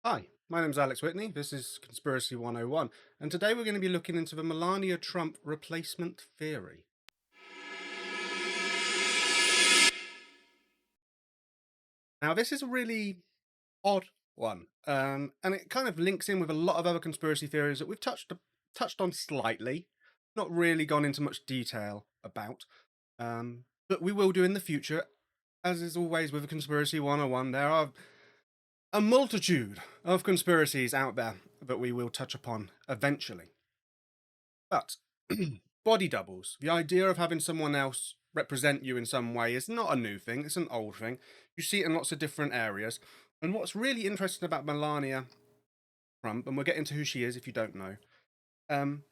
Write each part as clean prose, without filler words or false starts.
Hi, my name's Alex Whitney. This is Conspiracy 101, and today we're going to be looking into the Melania Trump replacement theory. Now, this is a really odd one, and it kind of links in with a lot of other conspiracy theories that we've touched on slightly, not really gone into much detail about, but we will do in the future. As is always with a Conspiracy 101, there are a multitude of conspiracies out there that we will touch upon eventually. But body doubles, the idea of having someone else represent you in some way is not a new thing, it's an old thing. You see it in lots of different areas. And what's really interesting about Melania Trump, and we'll get into who she is if you don't know, um,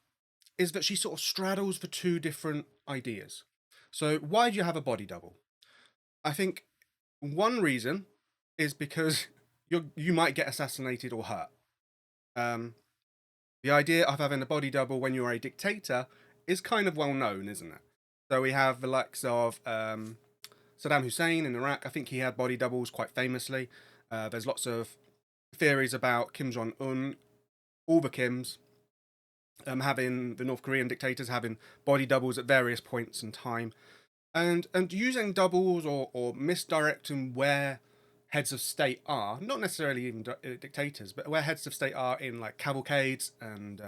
is that she sort of straddles the two different ideas. So, why do you have a body double? I think one reason is because you might get assassinated or hurt. Um, The idea of having a body double when you're a dictator is kind of well known, isn't it? So we have the likes of Saddam Hussein in Iraq. I think he had body doubles quite famously. There's lots of theories about Kim Jong Un, all the Kims, having the North Korean dictators having body doubles at various points in time, and using doubles or misdirecting where heads of state are, not necessarily even dictators, but where heads of state are in like cavalcades and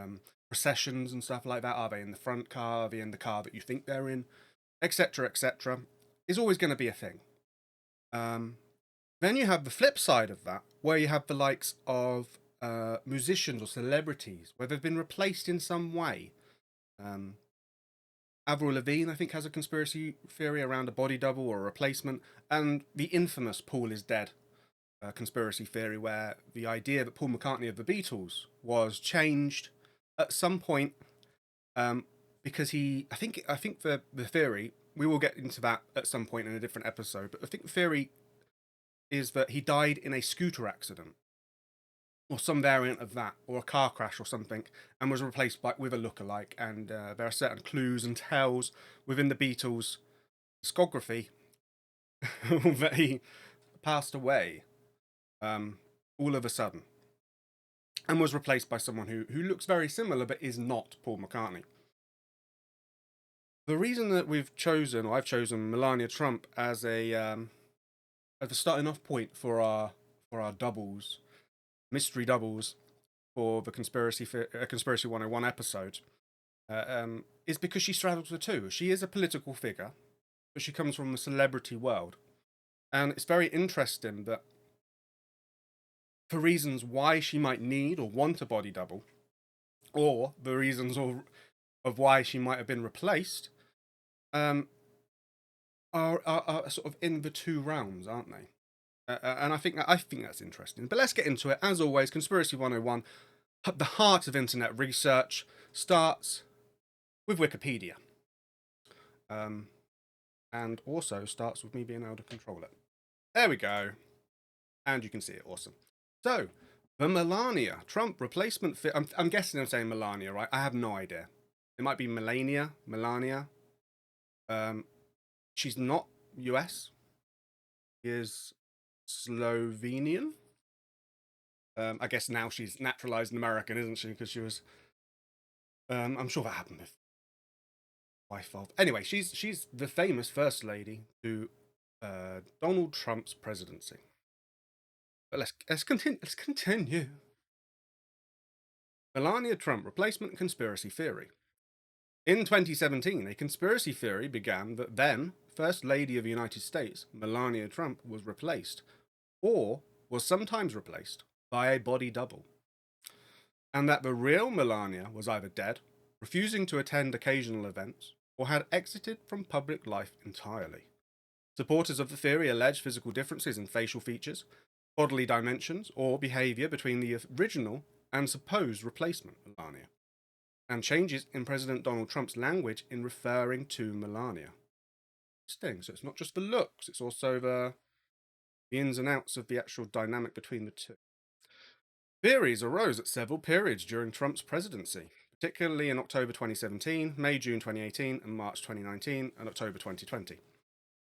processions and stuff like that. Are they in the front car? Are they in the car that you think they're in? Etc. Etc. Is always going to be a thing. Um, then you have the flip side of that, where you have the likes of musicians or celebrities, where they've been replaced in some way. Um, Avril Lavigne, I think, has a conspiracy theory around a body double or a replacement, and the infamous Paul is dead conspiracy theory, where the idea that Paul McCartney of the Beatles was changed at some point um, because I think the theory, we will get into that at some point in a different episode, but I think the theory is that he died in a scooter accident or some variant of that, or a car crash or something, and was replaced with a lookalike. And there are certain clues and tells within the Beatles' discography that he passed away um, all of a sudden and was replaced by someone who looks very similar but is not Paul McCartney. The reason that I've chosen Melania Trump as the starting off point for our doubles, mystery doubles for the conspiracy 101 episode, is because she straddles the two. She is a political figure, but she comes from the celebrity world, and it's very interesting that for reasons why she might need or want a body double, or the reasons of why she might have been replaced, um, are sort of in the two realms, aren't they? And I think that's interesting. But let's get into it. As always, Conspiracy 101, the heart of internet research, starts with Wikipedia, um, and also starts with me being able to control it. There we go, and you can see it. Awesome. So, the Melania Trump replacement. I'm guessing I'm saying Melania, right? I have no idea. It might be Melania. Um, she's not US. She is Slovenian. I guess now she's naturalized American, isn't she? Because she was. I'm sure that happened with wife of. Anyway, she's the famous first lady to Donald Trump's presidency. But let's continue. Let's continue. Melania Trump replacement conspiracy theory. In 2017, a conspiracy theory began that then First Lady of the United States, Melania Trump, was replaced, or was sometimes replaced, by a body double, and that the real Melania was either dead, refusing to attend occasional events, or had exited from public life entirely. Supporters of the theory allege physical differences in facial features, bodily dimensions, or behavior between the original and supposed replacement, Melania, and changes in President Donald Trump's language in referring to Melania. Interesting. So it's not just the looks, it's also the ins and outs of the actual dynamic between the two. Theories arose at several periods during Trump's presidency, particularly in October 2017, May-June 2018, and March 2019, and October 2020.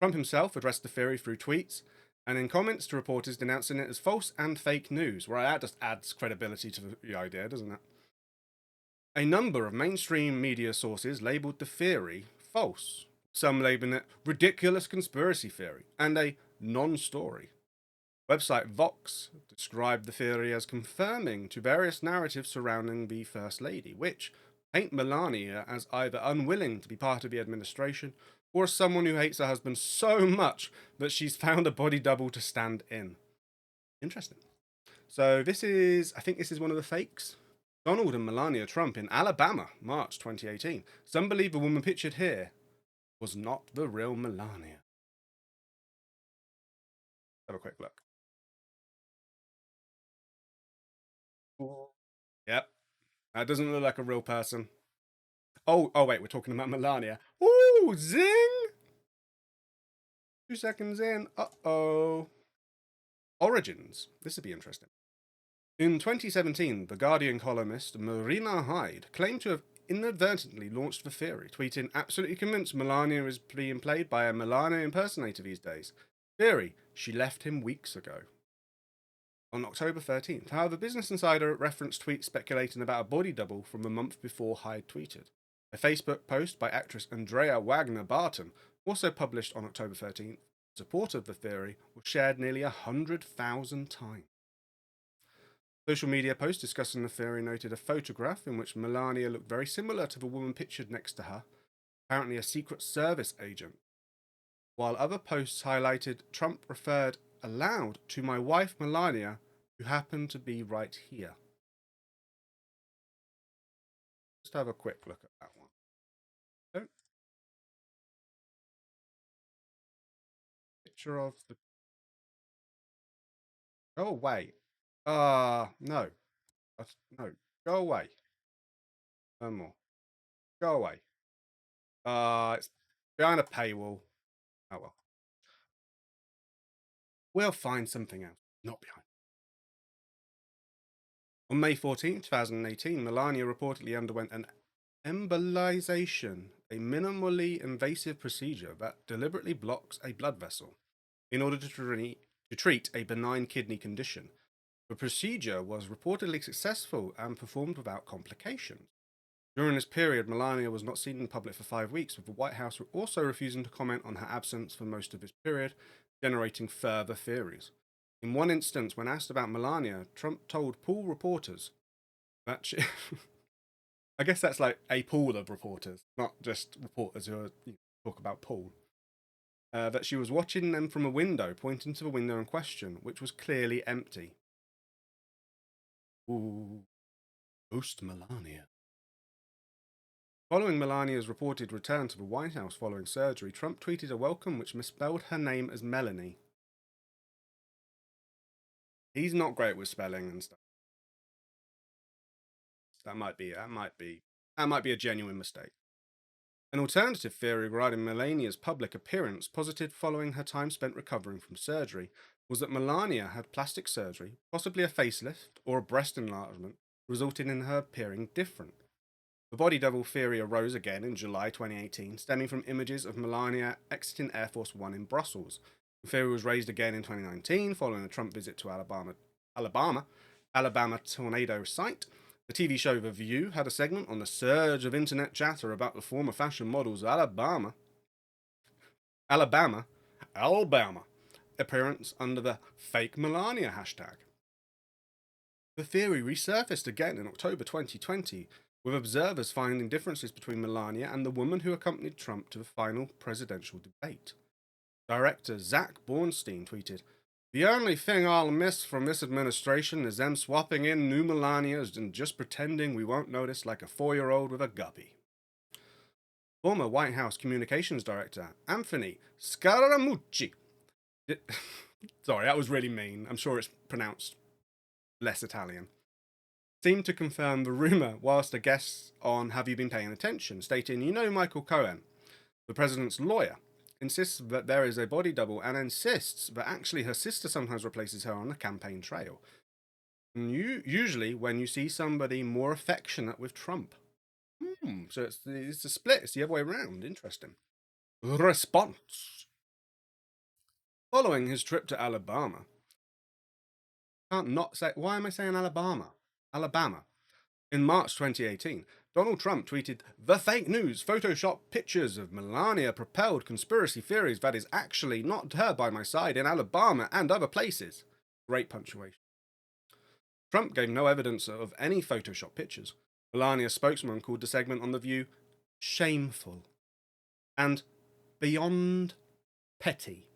Trump himself addressed the theory through tweets, and in comments to reporters denouncing it as false and fake news. Right, that just adds credibility to the idea, doesn't it? A number of mainstream media sources labelled the theory false, some labelling it ridiculous conspiracy theory and a non story. Website Vox described the theory as confirming to various narratives surrounding the First Lady, which paint Melania as either unwilling to be part of the administration or as someone who hates her husband so much that she's found a body double to stand in. Interesting. So I think this is one of the fakes. Donald and Melania Trump in Alabama, March 2018. Some believe the woman pictured here was not the real Melania. Have a quick look. Yep, that doesn't look like a real person. Oh wait, we're talking about Melania. Ooh, zing! 2 seconds in. Uh-oh. Origins. This would be interesting. In 2017, The Guardian columnist Marina Hyde claimed to have inadvertently launched the theory, tweeting, absolutely convinced Melania is being played by a Melania impersonator these days. Theory, she left him weeks ago. On October 13th, however, Business Insider referenced tweets speculating about a body double from the month before Hyde tweeted. A Facebook post by actress Andrea Wagner Barton, also published on October 13th, in support of the theory, was shared nearly 100,000 times. Social media posts discussing the theory noted a photograph in which Melania looked very similar to the woman pictured next to her, apparently a Secret Service agent, while other posts highlighted Trump referred aloud to my wife Melania, who happened to be right here. Just have a quick look at that one. Don't picture of the. Go away. No. No. Go away. No more. Go away. It's behind a paywall. Oh well. We'll find something else. Not behind. On May 14th, 2018, Melania reportedly underwent an embolization, a minimally invasive procedure that deliberately blocks a blood vessel in order to treat a benign kidney condition. The procedure was reportedly successful and performed without complications. During this period, Melania was not seen in public for 5 weeks, with the White House also refusing to comment on her absence for most of this period, generating further theories. In one instance, when asked about Melania, Trump told pool reporters that she. I guess that's like a pool of reporters, not just reporters who talk about pool. That she was watching them from a window, pointing to the window in question, which was clearly empty. Ooh, ghost Melania. Following Melania's reported return to the White House following surgery, Trump tweeted a welcome which misspelled her name as Melanie. He's not great with spelling and stuff. That might be a genuine mistake. An alternative theory regarding Melania's public appearance, posited following her time spent recovering from surgery, was that Melania had plastic surgery, possibly a facelift or a breast enlargement, resulting in her appearing different. The body double theory arose again in July 2018, stemming from images of Melania exiting Air Force One in Brussels. The theory was raised again in 2019 following a Trump visit to Alabama tornado site. The TV show The View had a segment on the surge of internet chatter about the former fashion model's Alabama appearance under the fake Melania hashtag. The theory resurfaced again in October 2020, with observers finding differences between Melania and the woman who accompanied Trump to the final presidential debate. Director Zach Bornstein tweeted, the only thing I'll miss from this administration is them swapping in new Melanias and just pretending we won't notice like a 4-year-old with a guppy. Former White House Communications Director Anthony Scaramucci. Sorry, that was really mean. I'm sure it's pronounced less Italian. Seemed to confirm the rumour whilst a guest on Have You Been Paying Attention, stating, Michael Cohen, the president's lawyer, insists that there is a body double and insists that actually her sister sometimes replaces her on the campaign trail. And usually when you see somebody more affectionate with Trump. So it's a split. It's the other way around. Interesting. Response. Following his trip to Alabama, can't not say, why am I saying Alabama? Alabama. In March 2018, Donald Trump tweeted, "The fake news, Photoshop pictures of Melania propelled conspiracy theories that is actually not her by my side in Alabama and other places." Great punctuation. Trump gave no evidence of any Photoshop pictures. Melania's spokesman called the segment on The View shameful and beyond petty.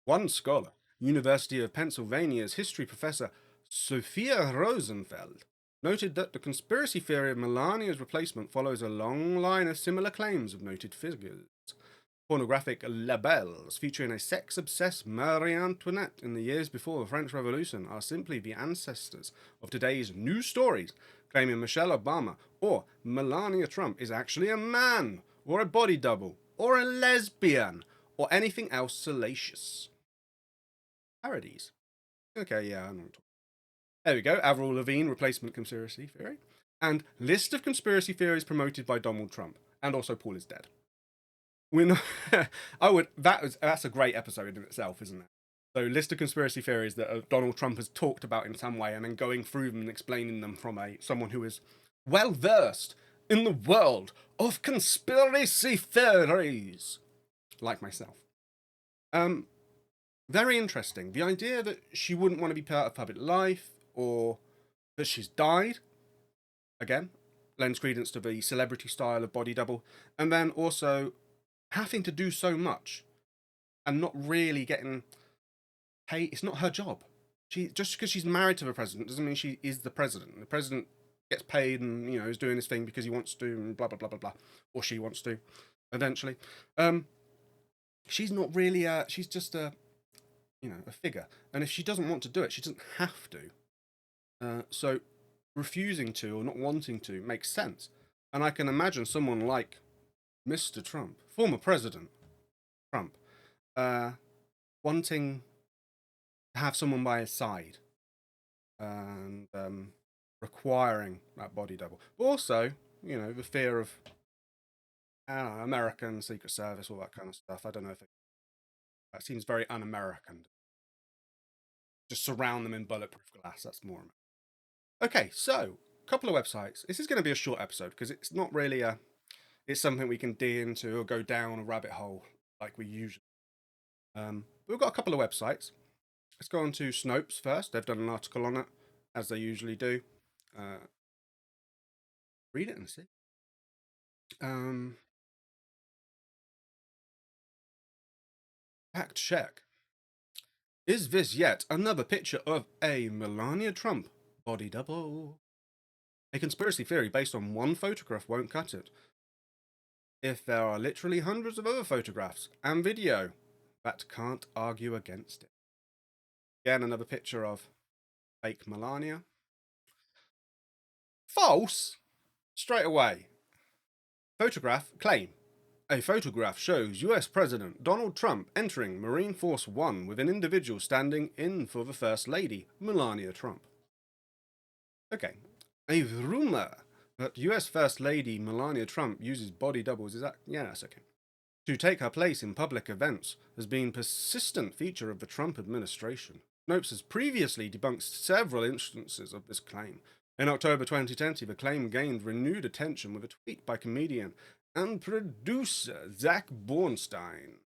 One scholar, University of Pennsylvania's history professor Sophia Rosenfeld, noted that the conspiracy theory of Melania's replacement follows a long line of similar claims of noted figures. Pornographic labels featuring a sex-obsessed Marie Antoinette in the years before the French Revolution are simply the ancestors of today's news stories, claiming Michelle Obama or Melania Trump is actually a man, or a body double, or a lesbian, or anything else salacious. Parodies. Okay, yeah, I know. There we go. Avril Lavigne replacement conspiracy theory, and list of conspiracy theories promoted by Donald Trump, and also Paul is dead. We're not. That's a great episode in itself, isn't it? So, list of conspiracy theories that Donald Trump has talked about in some way, and then going through them and explaining them from someone who is well versed in the world of conspiracy theories, like myself. Very interesting. The idea that she wouldn't want to be part of public life, or that she's died, again, lends credence to the celebrity style of body double, and then also having to do so much and not really getting paid. It's not her job. Just because she's married to the president doesn't mean she is the president. The president gets paid and is doing his thing because he wants to, and blah blah blah blah blah, or she wants to, eventually. She's not really she's just a figure, and if she doesn't want to do it, she doesn't have to. So refusing to or not wanting to makes sense, and I can imagine someone like Mr. Trump, former President Trump, wanting to have someone by his side and requiring that body double. But also, the fear of American Secret Service, all that kind of stuff. I don't know if that seems very un-American. Just surround them in bulletproof glass. That's more. Okay, so a couple of websites. This is going to be a short episode because it's not really it's something we can dig into or go down a rabbit hole like we usually. We've got a couple of websites. Let's go on to Snopes first. They've done an article on it, as they usually do. Read it and see. Fact check. Is this yet another picture of a Melania Trump body double? A conspiracy theory based on one photograph won't cut it. If there are literally hundreds of other photographs and video, that can't argue against it. Again, another picture of fake Melania. False! Straight away. Photograph claim. A photograph shows US President Donald Trump entering Marine Force One with an individual standing in for the First Lady, Melania Trump. Okay. A rumor that US First Lady Melania Trump uses body doubles, is that? Yeah, that's okay. To take her place in public events has been a persistent feature of the Trump administration. Snopes has previously debunked several instances of this claim. In October 2020, the claim gained renewed attention with a tweet by comedian and producer Zach Bornstein.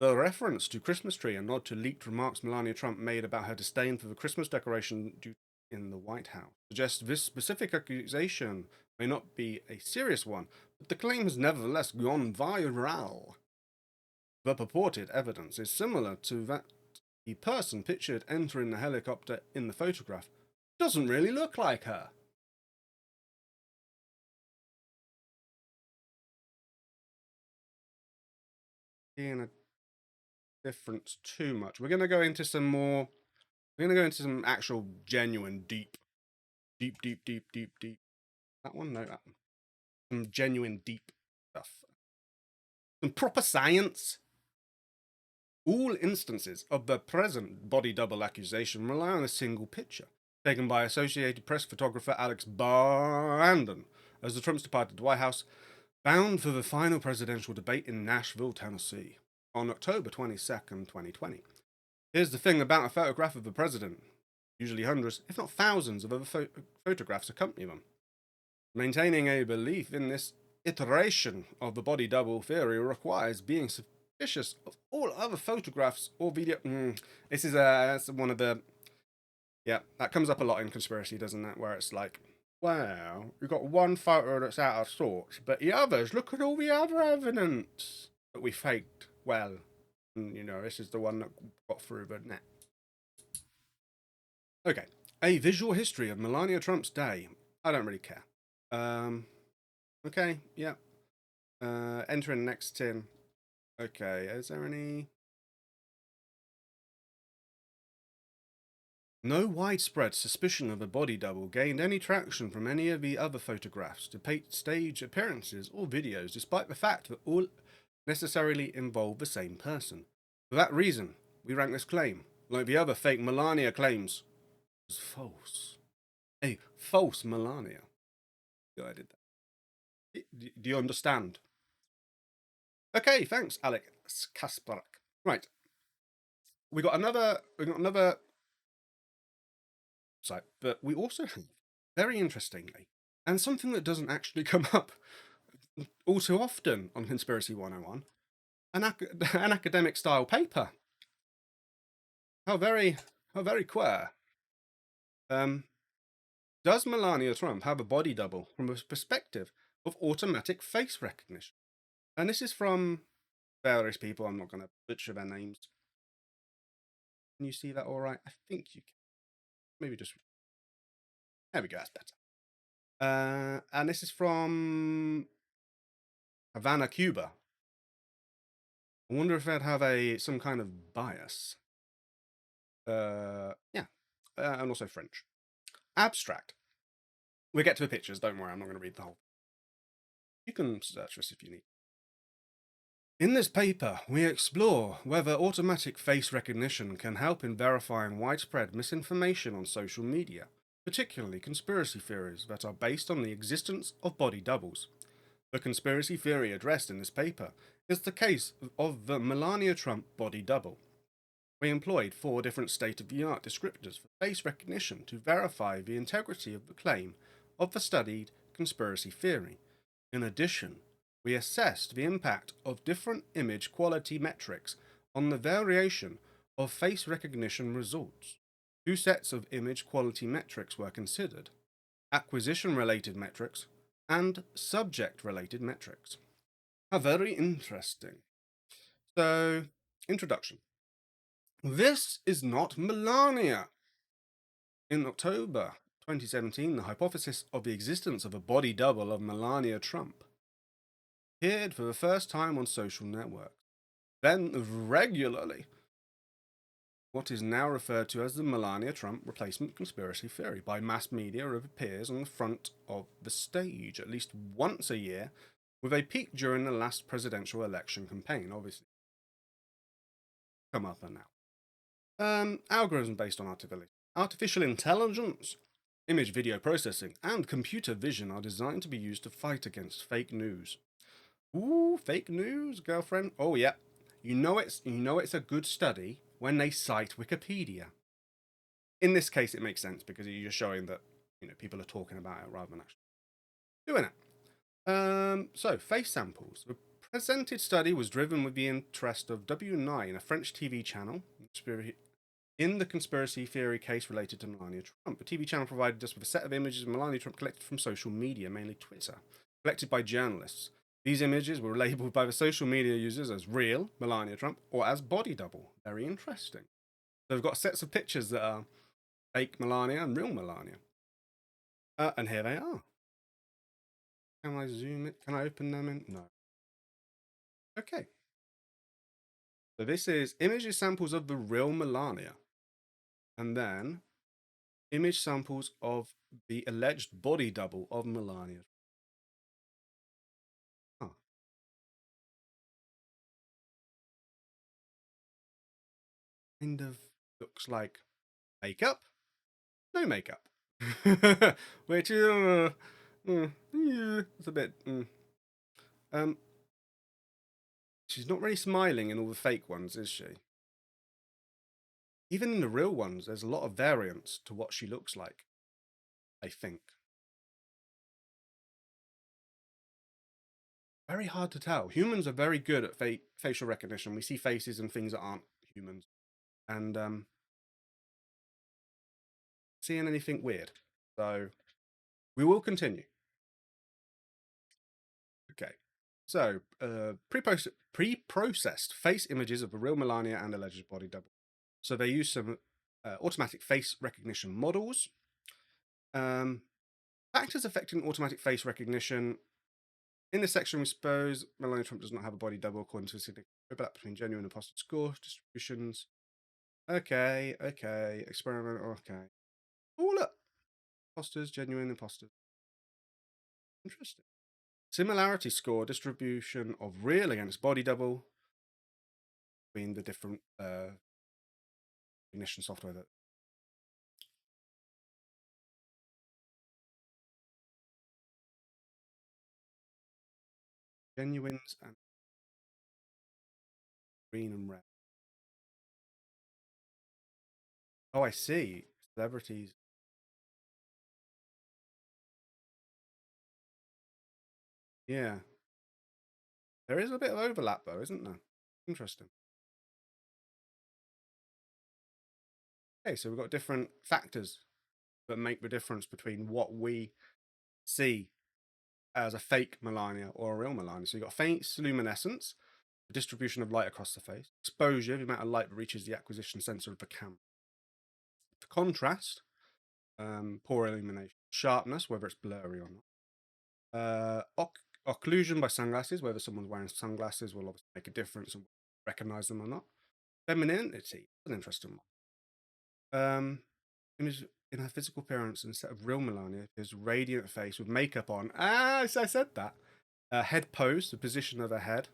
The reference to Christmas tree and nod to leaked remarks Melania Trump made about her disdain for the Christmas decoration in the White House suggests this specific accusation may not be a serious one, but the claim has nevertheless gone viral. The purported evidence is similar to that the person pictured entering the helicopter in the photograph doesn't really look like her. Seeing a difference too much. We're going to go into some more. We're going to go into some actual genuine deep. That one, no, that one. Some genuine deep stuff. Some proper science. All instances of the present body double accusation rely on a single picture, taken by Associated Press photographer Alex Brandon, as the Trumps departed the White House, bound for the final presidential debate in Nashville, Tennessee. on October 22nd, 2020. Here's the thing about a photograph of the president. Usually hundreds, if not thousands, of other photographs accompany them. Maintaining a belief in this iteration of the body double theory requires being suspicious of all other photographs or video. This is that's one of the. Yeah, that comes up a lot in conspiracy, doesn't it? Where it's like, wow, we've got one photo that's out of sorts, but the others, look at all the other evidence that we faked. Well, this is the one that got through the net. Okay, a visual history of Melania Trump's day. I don't really care. Okay, yeah. Entering next tin. Okay, is there any? No widespread suspicion of a body double gained any traction from any of the other photographs, depict stage appearances, or videos, despite the fact that all necessarily involve the same person. For that reason, we rank this claim, like the other fake Melania claims, as false. A false Melania. Yeah, I did that. Do you understand? Okay, thanks, Alex Kasparak. Right, we got another site, but we also have, very interestingly, and something that doesn't actually come up all too often on Conspiracy 101, an academic style paper. How very queer. Does Melania Trump have a body double from a perspective of automatic face recognition? And this is from various people. I'm not going to butcher their names. Can you see that all right? I think you can. Maybe just. There we go. That's better. And this is from Havana, Cuba. I wonder if they'd have some kind of bias. Yeah. And also French. Abstract. We'll get to the pictures. Don't worry. I'm not going to read the whole. You can search this if you need. In this paper, we explore whether automatic face recognition can help in verifying widespread misinformation on social media, particularly conspiracy theories that are based on the existence of body doubles. The conspiracy theory addressed in this paper is the case of the Melania Trump body double. We employed 4 different state-of-the-art descriptors for face recognition to verify the integrity of the claim of the studied conspiracy theory. In addition, we assessed the impact of different image quality metrics on the variation of face recognition results. 2 sets of image quality metrics were considered: acquisition-related metrics and subject-related metrics. How very interesting. So, introduction. This is not Melania. In October 2017, the hypothesis of the existence of a body double of Melania Trump appeared for the first time on social networks, then regularly. What is now referred to as the Melania Trump replacement conspiracy theory by mass media appears on the front of the stage at least once a year, with a peak during the last presidential election campaign, obviously. Come up and now. Algorithms based on artificial intelligence, image video processing, and computer vision are designed to be used to fight against fake news. Ooh, fake news, girlfriend. Oh yeah. You know it's a good study when they cite Wikipedia. In this case, it makes sense because you're showing that people are talking about it rather than actually doing it. So face samples. The presented study was driven with the interest of W9, a French TV channel, in the conspiracy theory case related to Melania Trump. The TV channel provided us with a set of images of Melania Trump collected from social media, mainly Twitter, collected by journalists. These images were labeled by the social media users as real Melania Trump or as body double. Very interesting. So we've got sets of pictures that are fake Melania and real Melania. And here they are. Can I zoom it? Can I open them in? No. Okay. So this is images samples of the real Melania. And then image samples of the alleged body double of Melania. Huh. Kind of looks like makeup. No makeup. Which is yeah, it's a bit She's not really smiling in all the fake ones, is she? Even in the real ones, there's a lot of variance to what she looks like, I think. Very hard to tell. Humans are very good at facial recognition. We see faces and things that aren't humans. And seeing anything weird. So we will continue. Okay. So pre-processed face images of the real Melania and alleged body double. So they use some automatic face recognition models. Factors affecting automatic face recognition. In this section, we suppose Melania Trump does not have a body double according to a significant overlap between genuine and imposter score distributions. Okay. Experiment. Okay. Oh, look. Imposters, genuine imposters. Interesting. Similarity score distribution of real against body double between the different recognition software that. Genuines and green and red. Oh, I see. Celebrities. Yeah. There is a bit of overlap, though, isn't there? Interesting. Okay, so we've got different factors that make the difference between what we see as a fake Melania or a real Melania. So you've got face luminescence, the distribution of light across the face, exposure, the amount of light that reaches the acquisition sensor of the camera, the contrast, poor illumination, sharpness, whether it's blurry or not, occlusion by sunglasses, whether someone's wearing sunglasses will obviously make a difference and recognize them or not. Femininity, an interesting one. Image in her physical appearance instead of real Melania, his radiant face with makeup on. Ah, I said that. Head pose, the position of her head.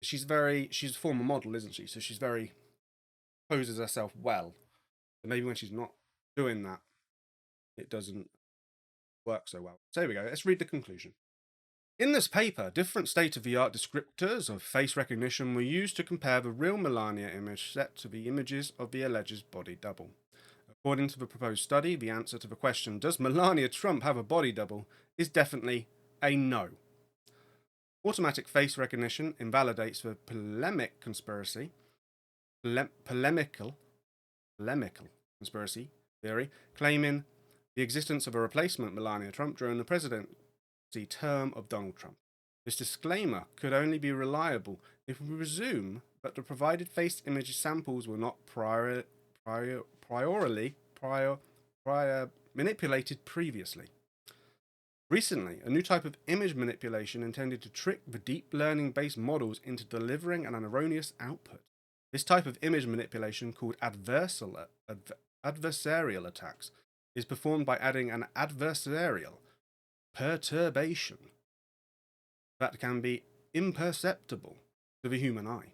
She's a former model, isn't she? So she's very poses herself well. But maybe when she's not doing that, it doesn't work so well. So here we go. Let's read the conclusion. In this paper, different state-of-the-art descriptors of face recognition were used to compare the real Melania image set to the images of the alleged body double. According to the proposed study, the answer to the question, does Melania Trump have a body double, is definitely a no. Automatic face recognition invalidates the polemical conspiracy theory, claiming the existence of a replacement Melania Trump during the presidency term of Donald Trump. This disclaimer could only be reliable if we presume that the provided face image samples were not prior manipulated previously. Recently, a new type of image manipulation intended to trick the deep learning based models into delivering an erroneous output. This type of image manipulation, called adversarial attacks, is performed by adding an adversarial perturbation that can be imperceptible to the human eye.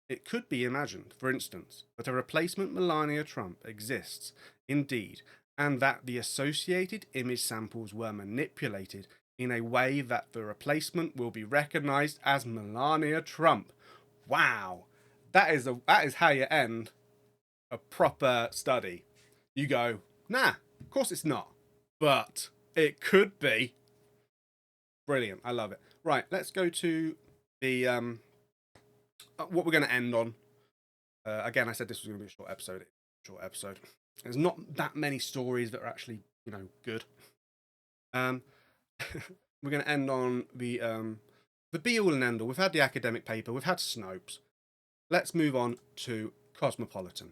It could be imagined, for instance, that a replacement Melania Trump exists indeed, and that the associated image samples were manipulated in a way that the replacement will be recognized as Melania Trump. Wow, that is how you end a proper study. You go, nah, of course it's not, but it could be. Brilliant, I love it. Right, let's go to the what we're going to end on. Again, I said this was going to be a short episode. Short episode. There's not that many stories that are actually, good. We're going to end on the be all and end all. We've had the academic paper. We've had Snopes. Let's move on to Cosmopolitan.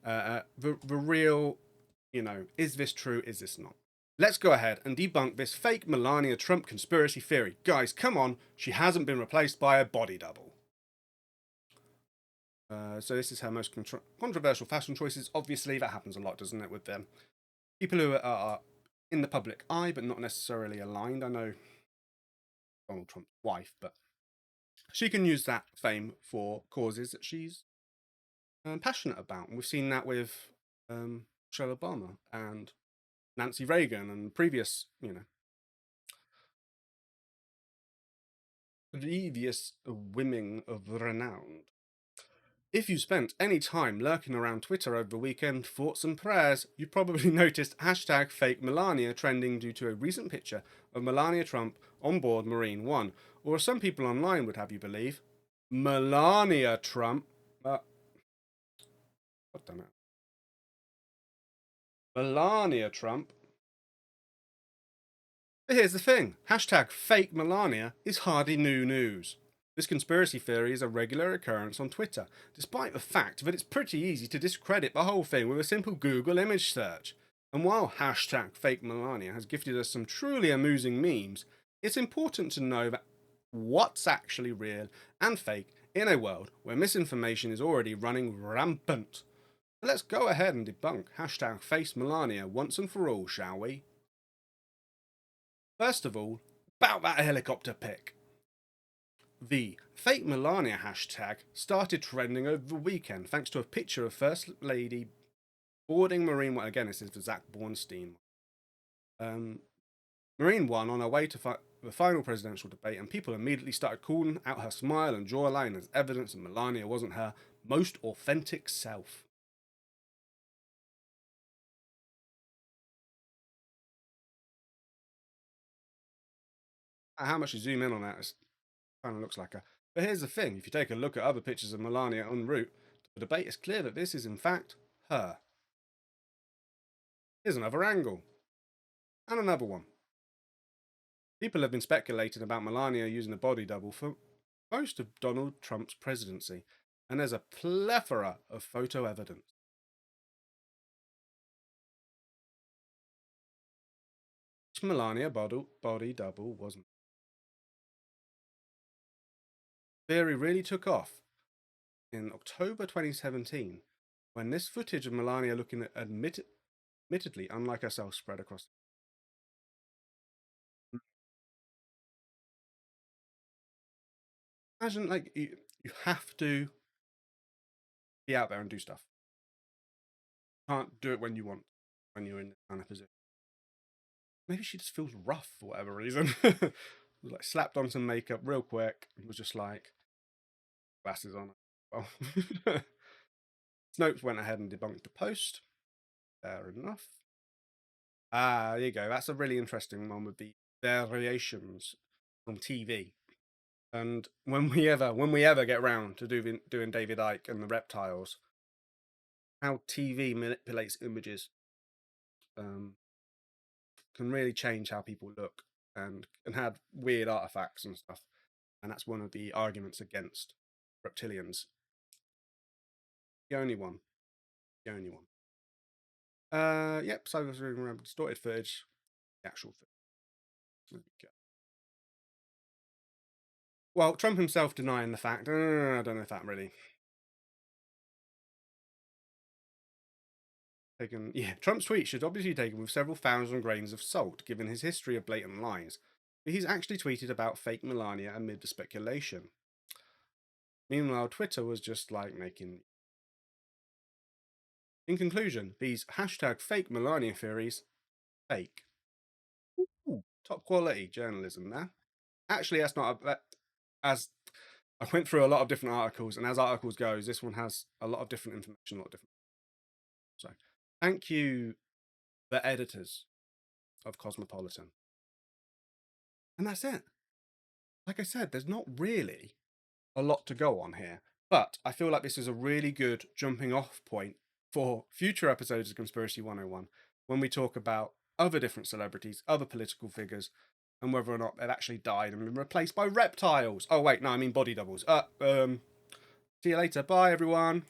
The real, is this true? Is this not? Let's go ahead and debunk this fake Melania Trump conspiracy theory. Guys, come on. She hasn't been replaced by a body double. So this is her most controversial fashion choices. Obviously, that happens a lot, doesn't it, with them people who are in the public eye but not necessarily aligned. I know Donald Trump's wife, but she can use that fame for causes that she's passionate about. And we've seen that with Michelle Obama and Nancy Reagan and previous, grievous whimming of renown. If you spent any time lurking around Twitter over the weekend, thoughts and prayers, you probably noticed hashtag fake Melania trending due to a recent picture of Melania Trump on board Marine One, or as some people online would have you believe, Melania Trump. God damn it. Melania Trump. But here's the thing, hashtag fake Melania is hardly new news. This conspiracy theory is a regular occurrence on Twitter, despite the fact that it's pretty easy to discredit the whole thing with a simple Google image search. And while hashtag fake Melania has gifted us some truly amusing memes, it's important to know that what's actually real and fake in a world where misinformation is already running rampant. Let's go ahead and debunk hashtag face Melania once and for all, shall we? First of all, about that helicopter pic. The fake Melania hashtag started trending over the weekend thanks to a picture of First Lady boarding Marine One. Again, this is for Zach Bornstein. Marine One on her way to the final presidential debate, and people immediately started calling out her smile and jawline as evidence that Melania wasn't her most authentic self. How much you zoom in on that, it kind of looks like her. But here's the thing, if you take a look at other pictures of Melania en route to the debate, it's clear that this is in fact her. Here's another angle. And another one. People have been speculating about Melania using a body double for most of Donald Trump's presidency, and there's a plethora of photo evidence. Melania body double wasn't. Theory really took off in October 2017 when this footage of Melania looking admittedly unlike herself spread across. Imagine, like, you have to be out there and do stuff. You can't do it when you want, when you're in this kind of position. Maybe she just feels rough for whatever reason. Like slapped on some makeup real quick and was just like glasses on. Well, Snopes went ahead and debunked the post. Fair enough. There you go. That's a really interesting one with the variations from TV. And when we ever get round to doing David Icke and the reptiles, how TV manipulates images can really change how people look and had weird artifacts and stuff. And that's one of the arguments against reptilians. The only one. The only one. Yep, so distorted footage, the actual footage. Well, Trump himself denying the fact, I don't know if that really taken. Yeah, Trump's tweet should obviously be taken with several thousand grains of salt, given his history of blatant lies. But he's actually tweeted about fake Melania amid the speculation. Meanwhile, Twitter was just like making. In conclusion, these hashtag fake Melania theories, fake. Ooh, top quality journalism there. Actually, that's not as I went through a lot of different articles, and as articles goes, this one has a lot of different information, a lot of different. So, thank you, the editors of Cosmopolitan, and that's it. Like I said, there's not really a lot to go on here, but I feel like this is a really good jumping off point for future episodes of Conspiracy 101 when we talk about other different celebrities, other political figures, and whether or not they've actually died and been replaced by reptiles. Oh wait, no, I mean body doubles. See you later. Bye everyone.